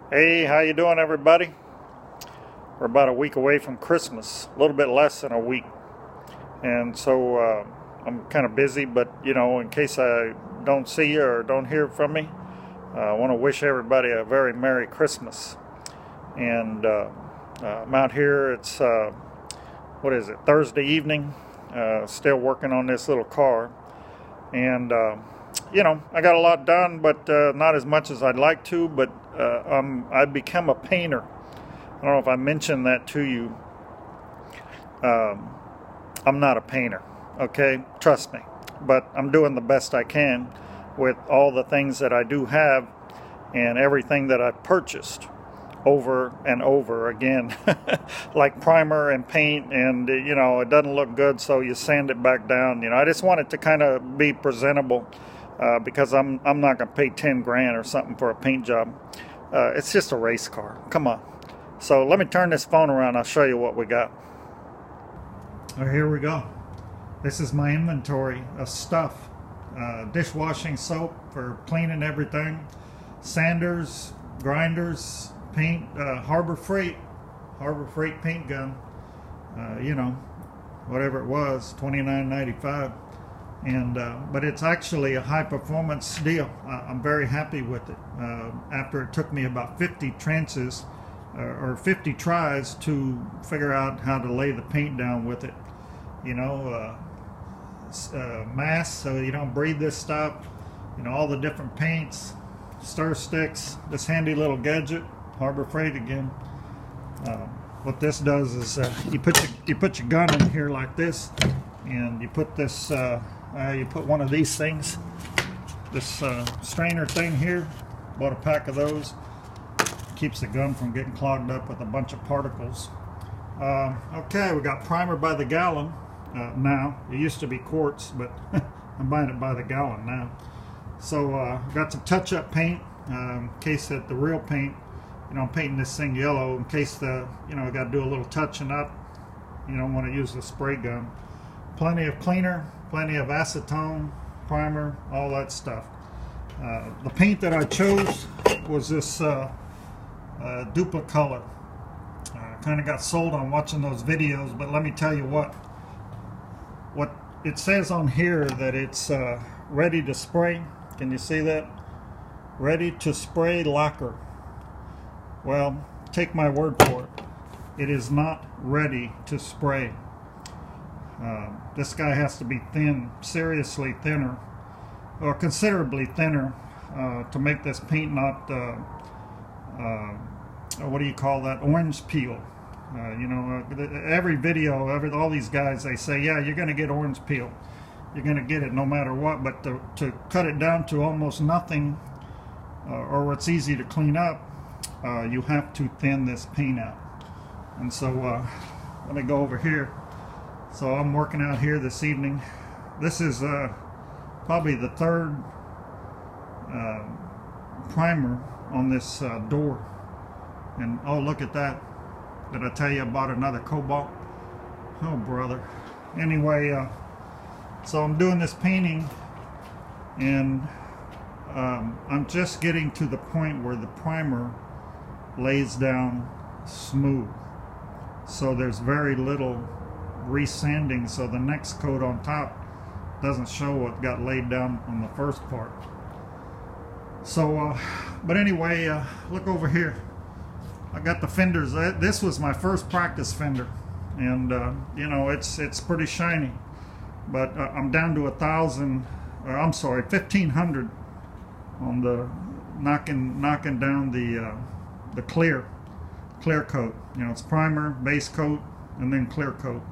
Hey, how you doing, everybody? We're about a week away from Christmas, a little bit less than a week, and so I'm kind of busy. But in case I don't see you or don't hear from me, I want to wish everybody a very Merry Christmas. And I'm out here. It's what is it? Thursday evening. Still working on this little car, and I got a lot done, but not as much as I'd like to. But I've become a painter. I don't know if I mentioned that to you. I'm not a painter, okay? Trust me. But I'm doing the best I can with all the things that I do have and everything that I've purchased over and over again, like primer and paint, and it doesn't look good, so you sand it back down. I just want it to kind of be presentable, because I'm not gonna pay 10 grand or something for a paint job. It's just a race car. Come on. So let me turn this phone around. I'll show you what we got. Here we go. This is my inventory of stuff. Dishwashing soap for cleaning everything, sanders, grinders, paint, Harbor Freight paint gun, whatever it was, $29.95, and but it's actually a high performance deal. I'm very happy with it. After it took me about 50 trances or 50 tries to figure out how to lay the paint down with it, mask so you don't breathe this stuff, all the different paints, stir sticks, this handy little gadget. Harbor Freight again. What this does is you put your gun in here like this, and you put this you put one of these things, this strainer thing here. Bought a pack of those. Keeps the gun from getting clogged up with a bunch of particles. Okay, we got primer by the gallon now. It used to be quarts, but I'm buying it by the gallon now. So got some touch-up paint in case that the real paint. I'm painting this thing yellow in case I got to do a little touching up. You don't want to use the spray gun. Plenty of cleaner, plenty of acetone, primer, all that stuff. The paint that I chose was this Duplicolor. Kind of got sold on watching those videos, but let me tell you what it says on here, that it's ready to spray. Can you see that? Ready to spray lacquer. Well, take my word for it. It is not ready to spray. This guy has to be thin, seriously thinner, or considerably thinner, to make this paint not, what do you call that, orange peel. Every video, all these guys, they say, yeah, you're going to get orange peel. You're going to get it no matter what, but to cut it down to almost nothing, or it's easy to clean up, you have to thin this paint out. And so let me go over here. So I'm working out here this evening. This is probably the third primer on this door. And oh, look at that. Did I tell you I bought another Cobalt? Oh brother. Anyway, so I'm doing this painting, and I'm just getting to the point where the primer lays down smooth, so there's very little resanding, so the next coat on top doesn't show what got laid down on the first part. So but anyway, look over here. I got the fenders. This was my first practice fender, and it's pretty shiny, but I'm down to 1,500 on the knocking down the clear coat. It's primer, base coat, and then clear coat.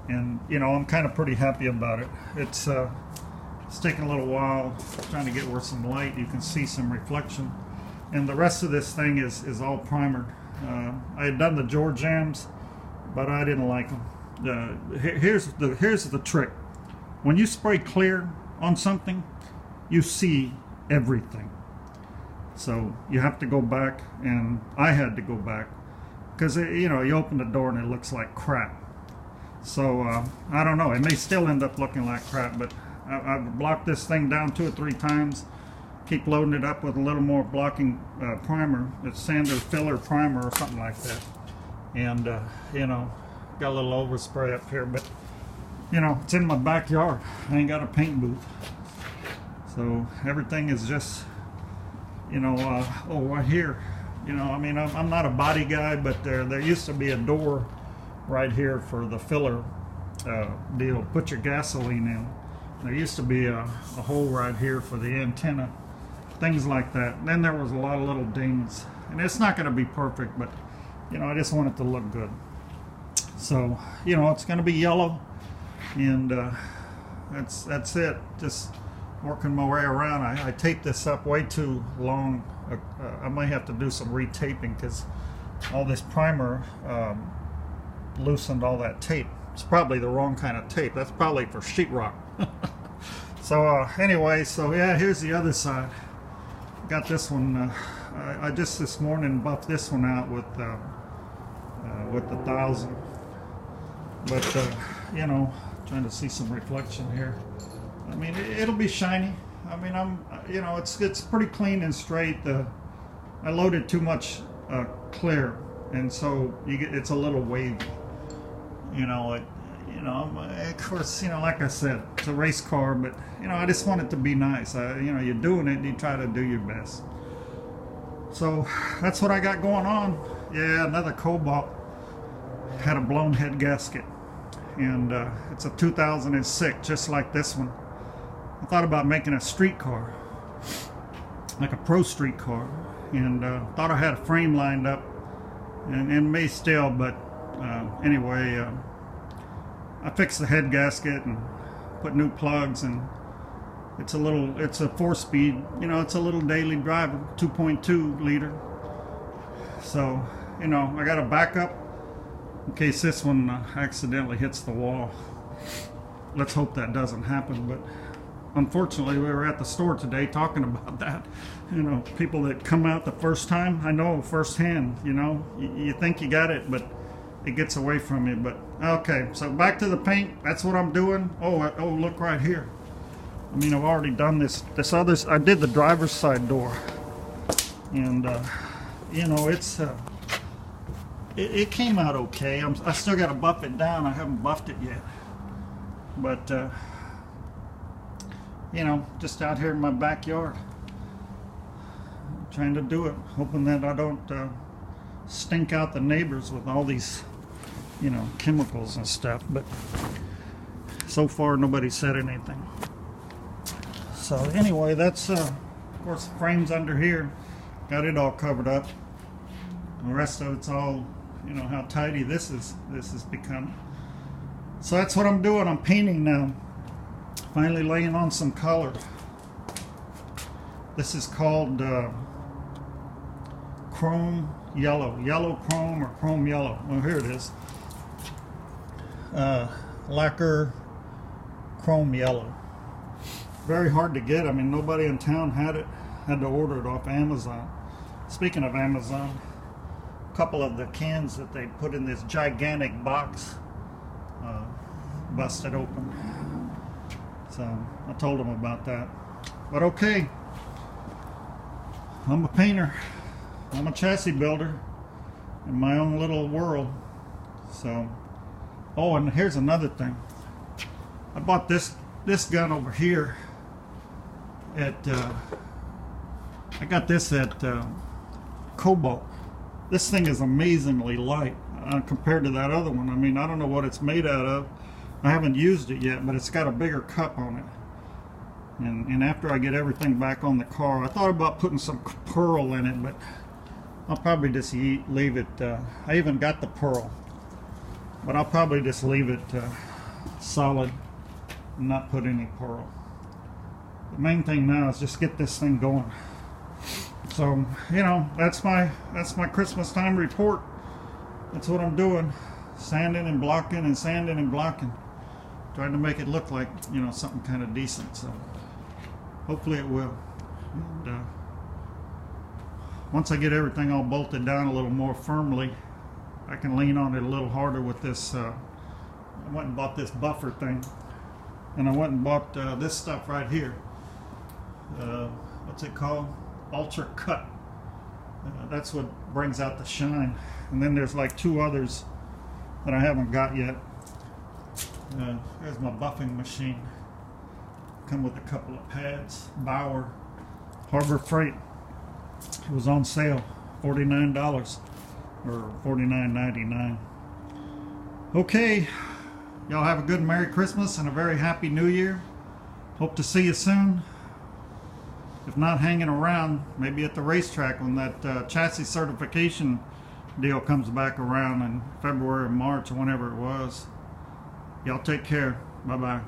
And I'm kind of pretty happy about it. It's taking a little while, trying to get where some light, you can see some reflection. And the rest of this thing is all primered. I had done the George Jams, but I didn't like them. Here's the trick. When you spray clear on something, you see everything. So you have to go back, and I had to go back, because you open the door and it looks like crap. So I don't know, it may still end up looking like crap, but I've blocked this thing down 2 or 3 times, keep loading it up with a little more blocking primer. It's sander filler primer or something like that. And you know, got a little overspray up here, but you know, it's in my backyard. I ain't got a paint booth, so everything is just, you know, oh, right here. You know, I mean, I'm not a body guy, but there used to be a door right here for the filler deal. Put your gasoline in. There used to be a hole right here for the antenna, things like that. And then there was a lot of little dings, and it's not going to be perfect, but you know, I just want it to look good. So you know, it's going to be yellow, and that's it. Just working my way around. I taped this up way too long. I might have to do some retaping because all this primer loosened all that tape. It's probably the wrong kind of tape. That's probably for sheetrock. So anyway, so yeah, here's the other side. Got this one. I just this morning buffed this one out with the 1000. But you know, trying to see some reflection here. I mean, it'll be shiny. I mean, you know, it's pretty clean and straight. I loaded too much clear, and so it's a little wavy. You know, of course, you know, like I said, it's a race car, but you know, I just want it to be nice. You know, you're doing it, you try to do your best. So that's what I got going on. Yeah, another Cobalt. Had a blown head gasket, and it's a 2006, just like this one. I thought about making a street car, like a pro street car, and thought I had a frame lined up, and may still, but anyway, I fixed the head gasket and put new plugs, and it's a 4-speed, you know, it's a little daily driver, 2.2 liter. So, you know, I got a backup in case this one accidentally hits the wall. Let's hope that doesn't happen, but unfortunately, we were at the store today talking about that. You know, people that come out the first time, I know firsthand, you know, you think you got it, but it gets away from you. But okay, so back to the paint. That's what I'm doing. Oh, look right here. I mean, I've already done this other. I did the driver's side door, and you know, it came out okay. I still got to buff it down. I haven't buffed it yet, but you know, just out here in my backyard, trying to do it, hoping that I don't stink out the neighbors with all these, you know, chemicals and stuff. But so far, nobody said anything. So anyway, that's of course the frame's under here. Got it all covered up. The rest of it's all, you know, how tidy this has become. So that's what I'm doing. I'm painting now. Finally laying on some color. This is called chrome yellow. Yellow chrome or chrome yellow. Well, here it is. Lacquer chrome yellow. Very hard to get. I mean, nobody in town had it. Had to order it off Amazon. Speaking of Amazon, a couple of the cans that they put in this gigantic box busted open. So I told them about that. But okay, I'm a painter. I'm a chassis builder in my own little world. So, oh, and here's another thing. I bought this gun over here at I got this at Cobalt. This thing is amazingly light compared to that other one. I mean, I don't know what it's made out of. I haven't used it yet, but it's got a bigger cup on it. And after I get everything back on the car, I thought about putting some pearl in it, but I'll probably just leave it. I even got the pearl, but I'll probably just leave it solid and not put any pearl. The main thing now is just get this thing going. So, you know, that's my Christmas time report. That's what I'm doing. Sanding and blocking and sanding and blocking. Trying to make it look like, you know, something kind of decent. So hopefully it will. And once I get everything all bolted down a little more firmly, I can lean on it a little harder with this. I went and bought this buffer thing, and I went and bought this stuff right here. what's it called? Ultra Cut. That's what brings out the shine. And then there's like 2 others that I haven't got yet. There's my buffing machine. Come with a couple of pads. Bauer, Harbor Freight. It was on sale, $49 or $49.99. Okay, y'all have a good Merry Christmas and a very Happy New Year. Hope to see you soon. If not hanging around, maybe at the racetrack when that chassis certification deal comes back around in February or March or whenever it was. Y'all take care. Bye-bye.